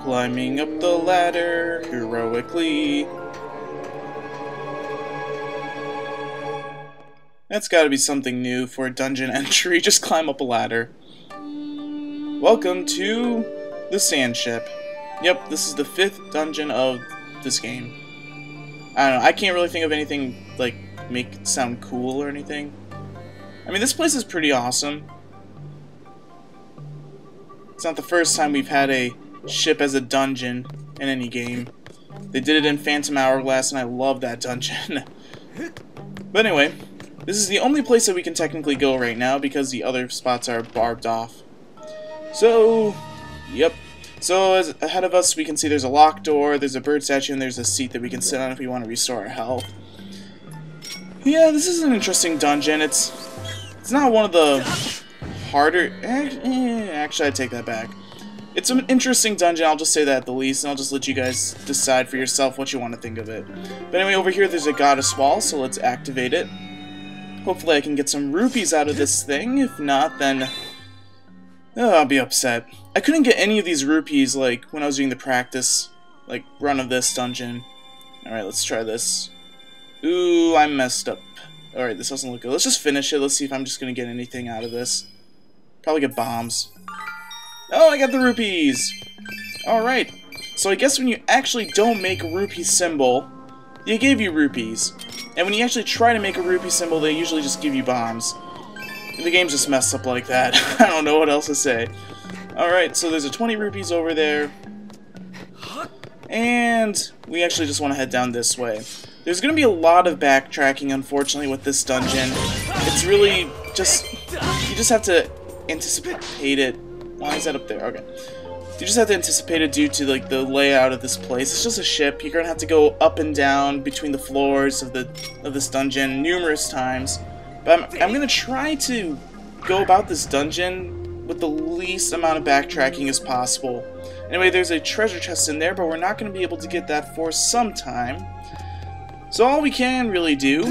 Climbing up the ladder heroically. That's gotta be something new for a dungeon entry. Just climb up a ladder. Welcome to the Sandship. Yep, this is the 5th dungeon of this game. I don't know, I can't really think of anything, like, make it sound cool or anything. I mean, this place is pretty awesome. It's not the first time we've had a ship as a dungeon in any game. They did it in Phantom Hourglass, and I love that dungeon. But anyway, this is the only place that we can technically go right now because the other spots are barbed off. So, yep. So, ahead of us, we can see there's a locked door, there's a bird statue, and there's a seat that we can sit on if we want to restore our health. Yeah, this is an interesting dungeon. It's not one of the harder... actually, I take that back. It's an interesting dungeon, I'll just say that at the least, and I'll just let you guys decide for yourself what you want to think of it. But anyway, over here there's a goddess wall, so let's activate it. Hopefully I can get some rupees out of this thing. If not, then I'll be upset. I couldn't get any of these rupees, like, when I was doing the practice, like, run of this dungeon. Alright, let's try this. Ooh, I messed up. Alright, this doesn't look good. Let's just finish it. Let's see if I'm just gonna get anything out of this. Probably get bombs. Oh, I got the rupees! Alright. So I guess when you actually don't make a rupee symbol, they give you rupees. And when you actually try to make a rupee symbol, they usually just give you bombs. The game's just messed up like that. I don't know what else to say. Alright, so there's a 20 rupees over there. And we actually just want to head down this way. There's going to be a lot of backtracking, unfortunately, with this dungeon. It's really just... you just have to anticipate it. Why is that up there? Okay. You just have to anticipate it due to, like, the layout of this place. It's just a ship. You're gonna have to go up and down between the floors of this dungeon numerous times. But I'm gonna try to go about this dungeon with the least amount of backtracking as possible. Anyway, there's a treasure chest in there, but we're not gonna be able to get that for some time. So all we can really do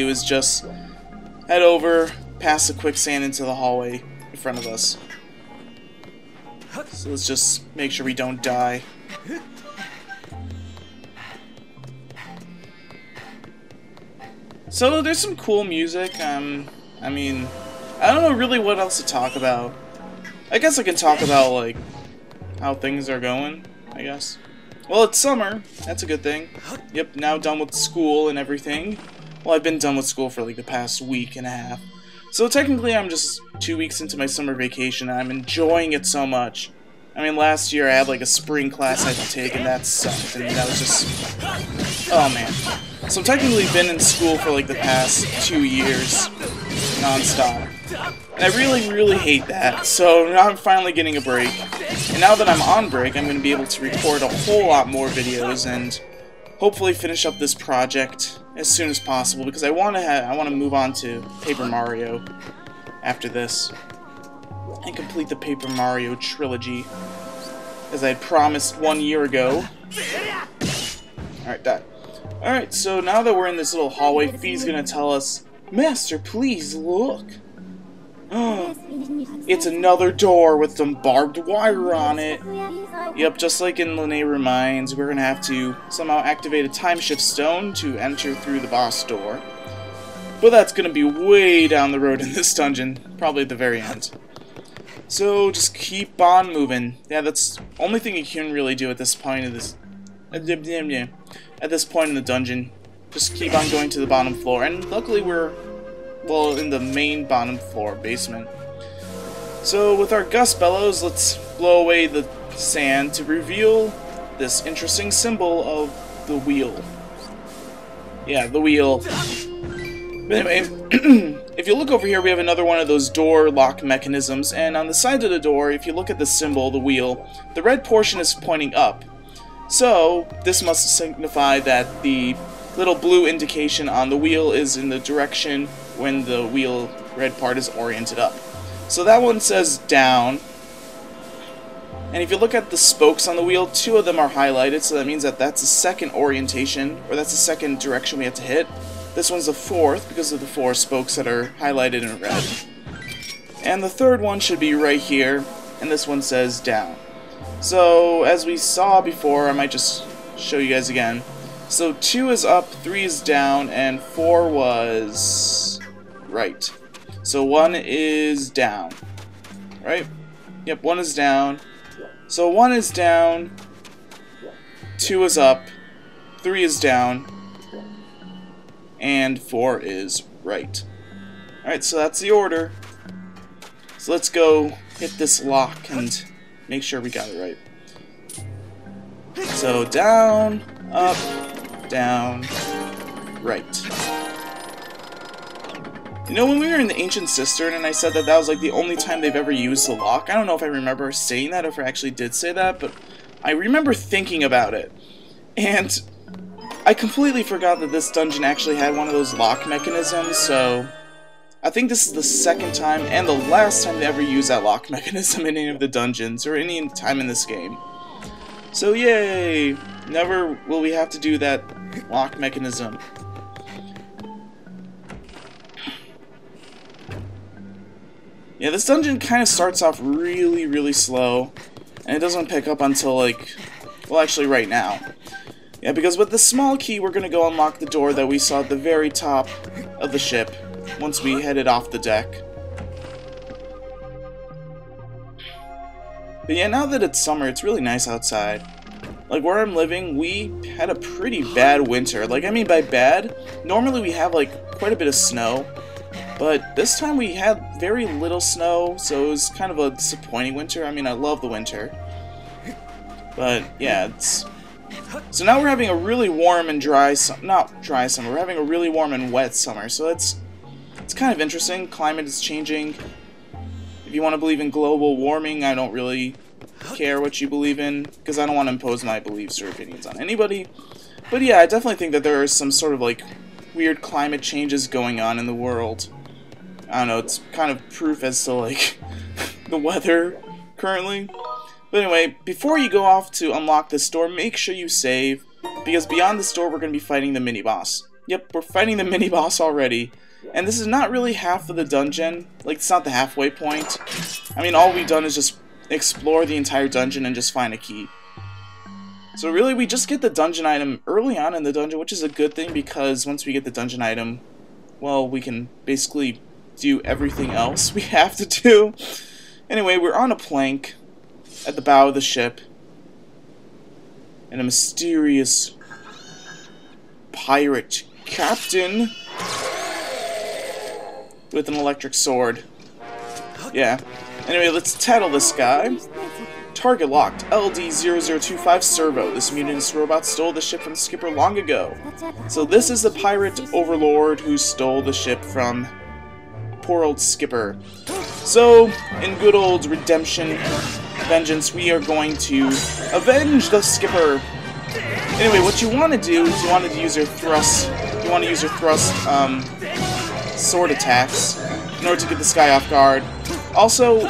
is just head over, past the quicksand into the hallway in front of us. So let's just make sure we don't die. So there's some cool music. I mean, I don't know really what else to talk about. I guess I can talk about, like, how things are going, I guess. Well, it's summer. That's a good thing. Yep, now done with school and everything. Well, I've been done with school for, like, the past week and a half. So technically I'm just 2 weeks into my summer vacation and I'm enjoying it so much. I mean, last year I had like a spring class I had to take and that sucked, and that was just... oh man. So I've technically been in school for like the past 2 years, non-stop. And I really, really hate that, so now I'm finally getting a break. And now that I'm on break, I'm going to be able to record a whole lot more videos and hopefully finish up this project as soon as possible, because I want to move on to Paper Mario after this and complete the Paper Mario trilogy as I had promised 1 year ago. Alright, that. Alright, so now that we're in this little hallway, Fee's gonna tell us, "Master, please look." Oh, it's another door with some barbed wire on it. Yep, just like in Linnea Mines, we're gonna have to somehow activate a time shift stone to enter through the boss door. But that's gonna be way down the road in this dungeon, probably at the very end. So just keep on moving. Yeah, that's the only thing you can really do at this point of this. At this point in the dungeon, just keep on going to the bottom floor. And luckily we're, well, in the main bottom floor basement. So with our gust bellows, let's blow away the sand to reveal this interesting symbol of the wheel. Yeah, the wheel. But anyway, if you look over here, we have another one of those door lock mechanisms, and on the side of the door, if you look at the symbol, the wheel, the red portion is pointing up. So this must signify that the little blue indication on the wheel is in the direction when the wheel red part is oriented up. So that one says down. And if you look at the spokes on the wheel, 2 of them are highlighted, so that means that that's the second orientation, or that's the second direction we have to hit. This one's the 4th because of the 4 spokes that are highlighted in red. And the 3rd one should be right here, and this one says down. So, as we saw before, I might just show you guys again. So 2 is up, 3 is down, and 4 was right. So 1 is down, right? Yep, 1 is down. So 1 is down, 2 is up, 3 is down, and 4 is right. Alright, so that's the order. So let's go hit this lock and make sure we got it right. So down, up, down, right. You know, when we were in the Ancient Cistern and I said that that was like the only time they've ever used the lock, I don't know if I remember saying that or if I actually did say that, but I remember thinking about it. And I completely forgot that this dungeon actually had one of those lock mechanisms, so I think this is the second time and the last time they ever used that lock mechanism in any of the dungeons or any time in this game. So yay! Never will we have to do that lock mechanism. Yeah, this dungeon kind of starts off really, really slow, and it doesn't pick up until, like, well, actually right now. Yeah, because with the small key, we're going to go unlock the door that we saw at the very top of the ship once we headed off the deck. But yeah, now that it's summer, it's really nice outside. Like, where I'm living, we had a pretty bad winter. Like, I mean by bad, normally we have, like, quite a bit of snow. But this time we had very little snow, so it was kind of a disappointing winter. I mean, I love the winter. But, yeah, it's... So now we're having a really warm and dry summer. Not dry summer, we're having a really warm and wet summer. So it's kind of interesting. Climate is changing. If you want to believe in global warming, I don't really care what you believe in, because I don't want to impose my beliefs or opinions on anybody. But yeah, I definitely think that there are some sort of, like, weird climate changes going on in the world. I don't know, it's kind of proof as to, like, the weather currently. But anyway, before you go off to unlock this door, make sure you save, because beyond this door we're going to be fighting the mini-boss. Yep, we're fighting the mini-boss already. And this is not really half of the dungeon. Like, it's not the halfway point. I mean, all we've done is just explore the entire dungeon and just find a key. So really, we just get the dungeon item early on in the dungeon, which is a good thing, because once we get the dungeon item, well, we can basically do everything else we have to do. Anyway, we're on a plank at the bow of the ship, and a mysterious pirate captain with an electric sword. Yeah. Anyway, let's tattle this guy. Target locked. LD-0025 Servo. This mutinous robot stole the ship from the skipper long ago. So this is the pirate overlord who stole the ship from poor old skipper. So, in good old redemption vengeance, we are going to avenge the skipper. Anyway, what you want to do is you want to use your thrust. You want to use your thrust sword attacks in order to get this guy off guard. Also,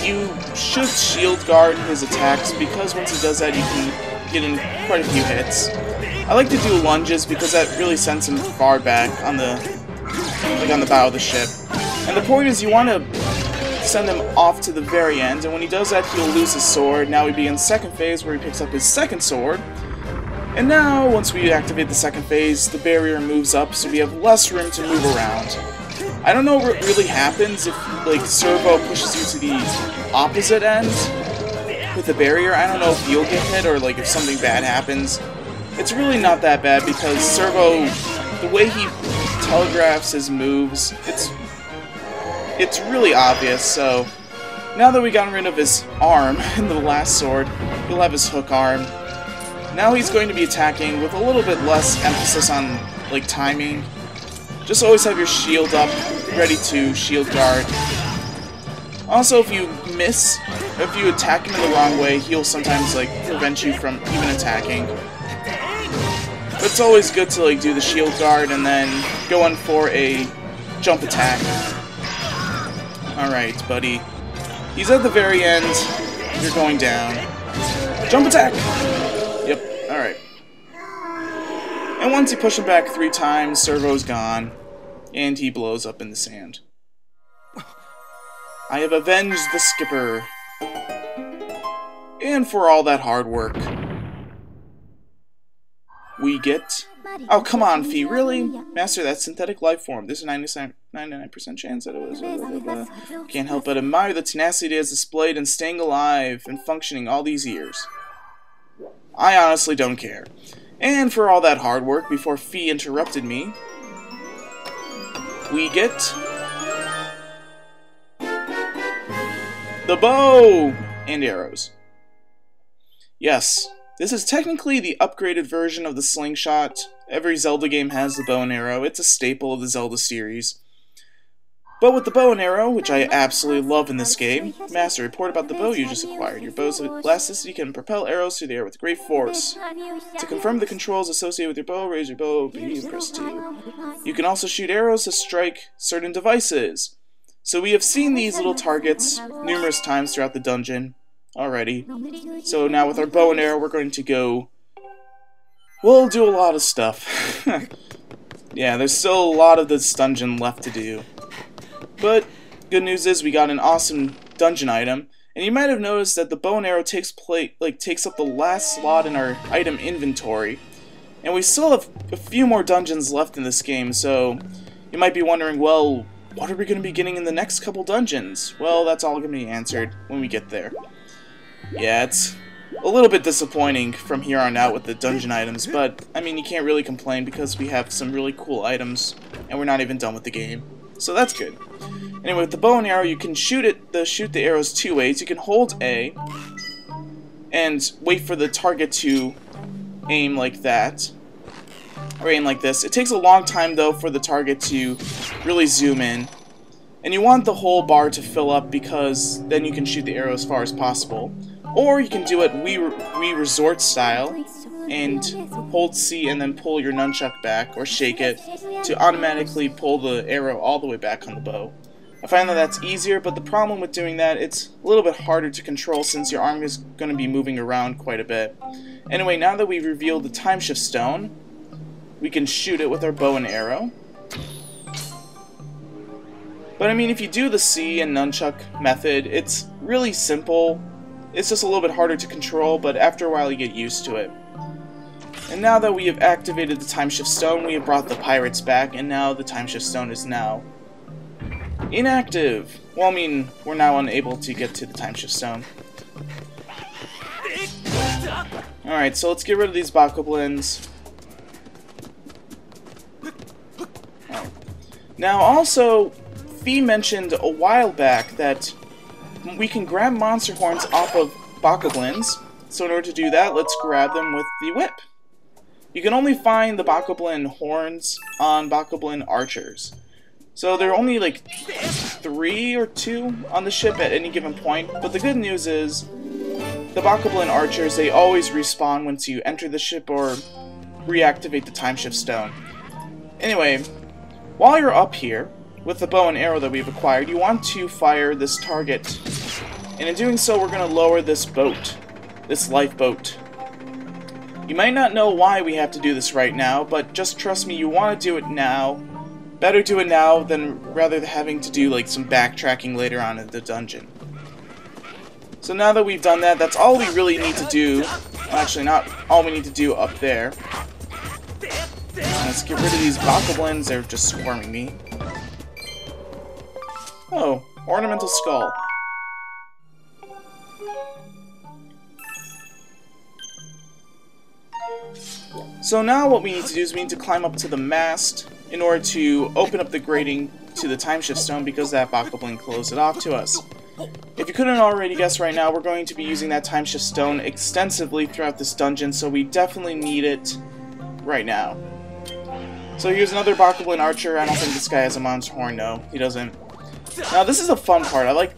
you should shield guard his attacks, because once he does that, you can get in quite a few hits. I like to do lunges because that really sends him far back on the, like, on the bow of the ship. And the point is, you want to send him off to the very end, and when he does that, he'll lose his sword. Now we begin the second phase, where he picks up his second sword. And now, once we activate the second phase, the barrier moves up, so we have less room to move around. I don't know what really happens if, like, Servo pushes you to the opposite end with the barrier. I don't know if you'll get hit or, like, if something bad happens. It's really not that bad, because Servo, the way he telegraphs his moves, it's really obvious. So now that we got rid of his arm in the last sword, he'll have his hook arm. Now he's going to be attacking with a little bit less emphasis on, like, timing. Just always have your shield up, ready to shield guard. Also, if you miss, if you attack him in the wrong way, he'll sometimes, like, prevent you from even attacking. But it's always good to, like, do the shield guard and then go in for a jump attack. Alright, buddy. He's at the very end. You're going down. Jump attack! Yep, alright. And once you push him back 3 times, Servo's gone. And he blows up in the sand. I have avenged the skipper. And for all that hard work, we get... Oh, come on, Fee, really? Master that synthetic life form. There's a 99% chance that it was... Can't help but admire the tenacity it has displayed in staying alive and functioning all these years. I honestly don't care. And for all that hard work, before Fee interrupted me, we get... the bow! And arrows. Yes, this is technically the upgraded version of the slingshot. Every Zelda game has the bow and arrow. It's a staple of the Zelda series. But with the bow and arrow, which I absolutely love in this game, Master, report about the bow you just acquired. Your bow's elasticity can propel arrows through the air with great force. To confirm the controls associated with your bow, raise your bow, B, press 2. You can also shoot arrows to strike certain devices. So we have seen these little targets numerous times throughout the dungeon already. So now with our bow and arrow, we're going to go... we'll do a lot of stuff. Yeah, there's still a lot of this dungeon left to do. But good news is we got an awesome dungeon item, and you might have noticed that the bow and arrow takes up the last slot in our item inventory. And we still have a few more dungeons left in this game, so you might be wondering, well, what are we going to be getting in the next couple dungeons? Well, that's all going to be answered when we get there. Yeah, it's a little bit disappointing from here on out with the dungeon items, but, I mean, you can't really complain because we have some really cool items, and we're not even done with the game. So that's good. Anyway, with the bow and arrow, you can shoot the arrows two ways. You can hold A and wait for the target to aim like that, or aim like this. It takes a long time, though, for the target to really zoom in. And you want the whole bar to fill up because then you can shoot the arrow as far as possible. Or you can do it Wii Resort style and hold C and then pull your nunchuck back or shake it to automatically pull the arrow all the way back on the bow. I find that that's easier, but the problem with doing that, it's a little bit harder to control since your arm is going to be moving around quite a bit. Anyway, now that we've revealed the time shift stone, we can shoot it with our bow and arrow. But I mean, if you do the C and nunchuck method, it's really simple. It's just a little bit harder to control, but after a while you get used to it. And now that we have activated the time shift stone, we have brought the pirates back, and now the time shift stone is now inactive. Well, I mean, we're now unable to get to the time shift stone. Alright, so let's get rid of these bokoblins. Oh. Now also, Fee mentioned a while back that we can grab monster horns off of bokoblins. So in order to do that, let's grab them with the whip. You can only find the bokoblin horns on bokoblin archers. So there are only like 3 or 2 on the ship at any given point, but the good news is the bokoblin archers, they always respawn once you enter the ship or reactivate the time shift stone. Anyway, while you're up here with the bow and arrow that we've acquired, you want to fire this target, and in doing so we're going to lower this boat, this lifeboat. You might not know why we have to do this right now, but just trust me, you want to do it now. Better do it now than rather than having to do like some backtracking later on in the dungeon. So now that we've done that, that's all we really need to do. Well, actually, not all we need to do up there. Let's get rid of these bokoblins, they're just swarming me. Oh, ornamental skull. So now what we need to do is we need to climb up to the mast in order to open up the grating to the time shift stone because that bokoblin closed it off to us. If you couldn't already guess right now, we're going to be using that time shift stone extensively throughout this dungeon, so we definitely need it right now. So here's another bokoblin archer. I don't think this guy has a monster horn, no, he doesn't. Now this is a fun part. I like,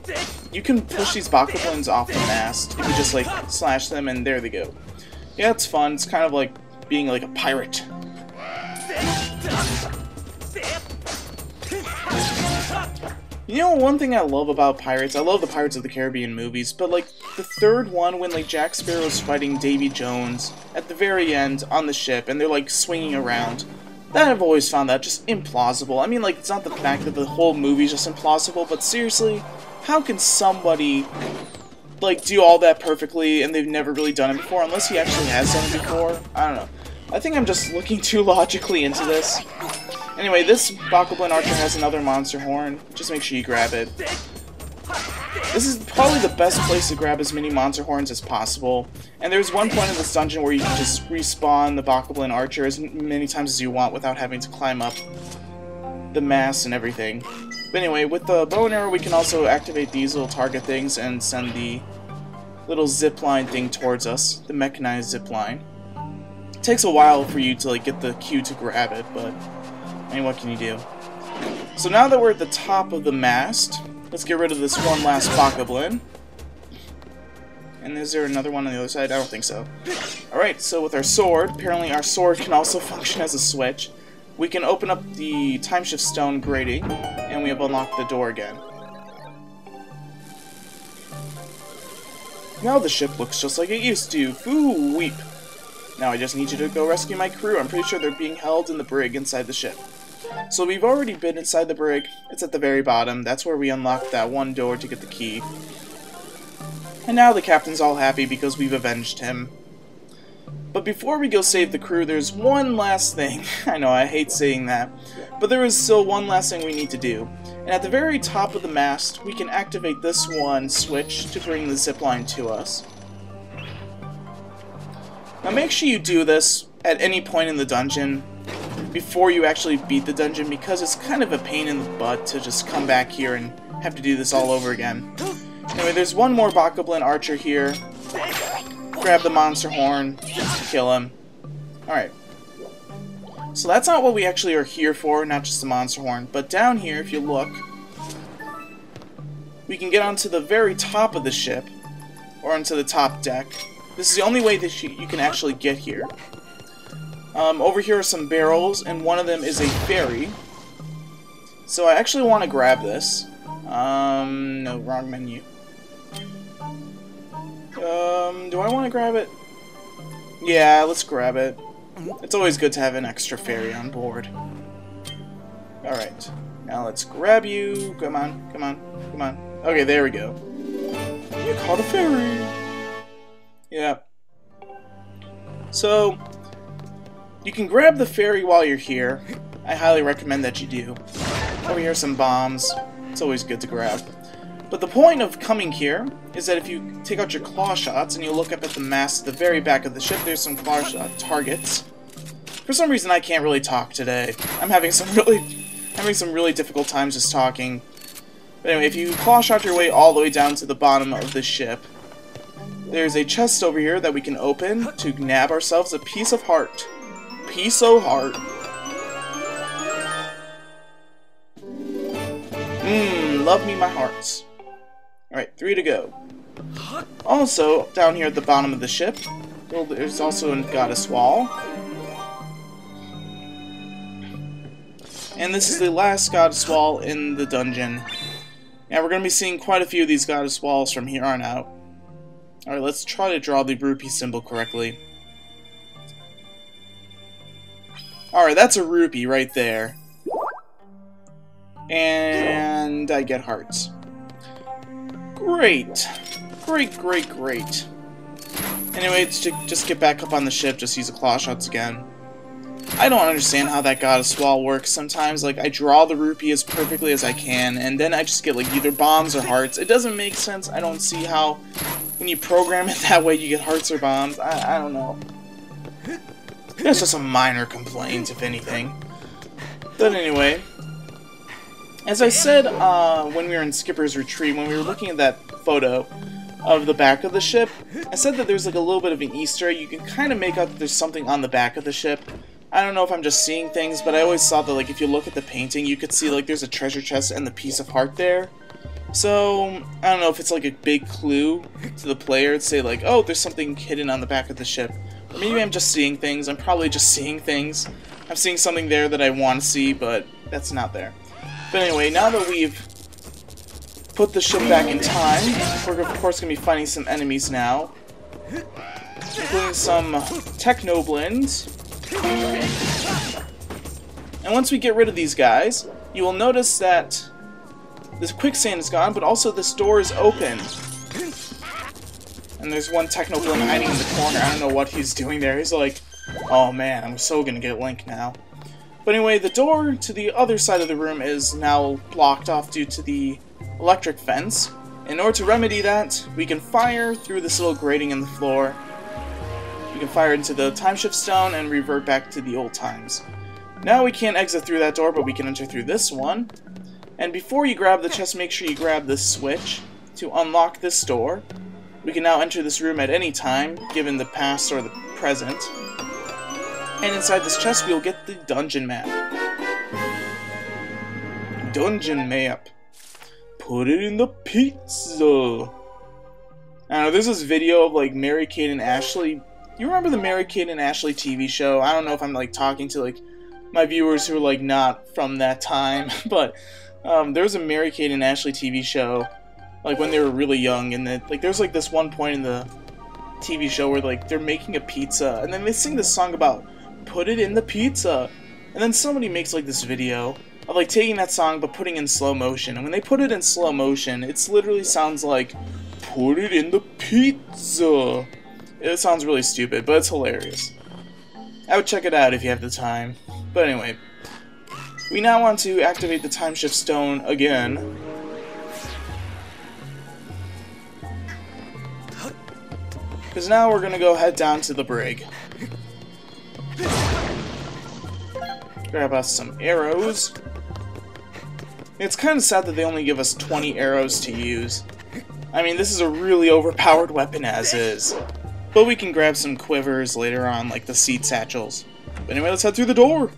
you can push these bokoblins off the mast if you just like slash them and there they go. Yeah, it's fun. It's kind of like being like a pirate. You know, one thing I love about pirates, I love the Pirates of the Caribbean movies, but like the third one when like Jack Sparrow's fighting Davy Jones at the very end on the ship and they're like swinging around, that I've always found that just implausible. I mean, like, it's not the fact that the whole movie's just implausible, but seriously, how can somebody like do all that perfectly, and they've never really done it before, unless he actually has done it before. I don't know. I think I'm just looking too logically into this. Anyway, this Bokoblin Archer has another monster horn. Just make sure you grab it. This is probably the best place to grab as many monster horns as possible. And there's one point in this dungeon where you can just respawn the Bokoblin Archer as many times as you want without having to climb up the mast and everything. But anyway, with the bow and arrow, we can also activate these little target things and send the little zipline thing towards us, the mechanized zipline. It takes a while for you to like get the cue to grab it, but I mean, what can you do? So now that we're at the top of the mast, let's get rid of this one last Bokoblin. And is there another one on the other side? I don't think so. Alright, so with our sword, apparently our sword can also function as a switch. We can open up the time shift stone grating, and we have unlocked the door again. Now the ship looks just like it used to. Foo weep. Now I just need you to go rescue my crew. I'm pretty sure they're being held in the brig inside the ship. So we've already been inside the brig. It's at the very bottom. That's where we unlocked that one door to get the key. And now the captain's all happy because we've avenged him. But before we go save the crew, there's one last thing. I know, I hate saying that. But there is still one last thing we need to do. And at the very top of the mast, we can activate this one switch to bring the zipline to us. Now make sure you do this at any point in the dungeon before you actually beat the dungeon, because it's kind of a pain in the butt to just come back here and have to do this all over again. Anyway, there's one more Bokoblin Archer here. Grab the monster horn, kill him. Alright. So that's not what we actually are here for, not just the monster horn. But down here, if you look, we can get onto the very top of the ship, or onto the top deck. This is the only way that you can actually get here. Over here are some barrels, and one of them is a ferry. So I actually want to grab this. No, wrong menu. Do I want to grab it? Yeah, let's grab it. It's always good to have an extra ferry on board. Alright, now let's grab you. Come on, come on, come on. Okay, there we go. You caught a ferry! Yeah. So, you can grab the ferry while you're here. I highly recommend that you do. Over here are some bombs. It's always good to grab. But the point of coming here is that if you take out your claw shots and you look up at the mast at the very back of the ship, there's some claw shot targets. For some reason I can't really talk today. I'm having some really difficult times just talking. But anyway, if you claw shot your way all the way down to the bottom of the ship, there's a chest over here that we can open to nab ourselves a piece of heart. Piece of heart. Love me my hearts. Alright, 3 to go. Also, down here at the bottom of the ship, there's also a goddess wall. And this is the last goddess wall in the dungeon. Now we're going to be seeing quite a few of these goddess walls from here on out. Alright, let's try to draw the rupee symbol correctly. Alright, that's a rupee right there. And I get hearts. Great. Great, great, great. Anyway, to just get back up on the ship, just use the claw shots again. I don't understand how that goddess wall works sometimes. Like, I draw the rupee as perfectly as I can, and then I just get, like, either bombs or hearts. It doesn't make sense. I don't see how, when you program it that way, you get hearts or bombs. I don't know. That's just a minor complaint, if anything. But anyway, as I said when we were in Skipper's Retreat, when we were looking at that photo of the back of the ship, I said that there's like a little bit of an Easter egg. You can kind of make out that there's something on the back of the ship. I don't know if I'm just seeing things, but I always thought that like if you look at the painting, you could see like there's a treasure chest and the piece of heart there. So, I don't know if it's like a big clue to the player to say like, oh, there's something hidden on the back of the ship. Or maybe I'm just seeing things. I'm probably just seeing things. I'm seeing something there that I want to see, but that's not there. But anyway, now that we've put the ship back in time, we're of course going to be fighting some enemies now. Including some Technoblins. And once we get rid of these guys, you will notice that this quicksand is gone, but also this door is open. And there's one Technoblin hiding in the corner. I don't know what he's doing there. He's like, oh man, I'm so gonna get Link now. But anyway, the door to the other side of the room is now blocked off due to the electric fence. In order to remedy that, we can fire through this little grating in the floor. We can fire into the time shift stone and revert back to the old times. Now we can't exit through that door, but we can enter through this one. And before you grab the chest, make sure you grab this switch to unlock this door. We can now enter this room at any time, given the past or the present. And inside this chest, we'll get the dungeon map. Dungeon map. Put it in the pizza. I don't know, there's this video of like Mary-Kate and Ashley. You remember the Mary-Kate and Ashley TV show? I don't know if I'm like talking to like my viewers who are like not from that time, but there was a Mary-Kate and Ashley TV show like when they were really young, and then like there's like this one point in the TV show where like they're making a pizza, and then they sing this song about put it in the pizza, and then somebody makes like this video of like taking that song but putting in slow motion, and when they put it in slow motion, it literally sounds like put it in the pizza. It sounds really stupid, but it's hilarious. I would check it out if you have the time. But anyway, we now want to activate the time shift stone again. Because now we're going to go head down to the brig. Grab us some arrows. It's kind of sad that they only give us 20 arrows to use. I mean, this is a really overpowered weapon as is. But we can grab some quivers later on, like the seed satchels. But anyway, let's head through the door!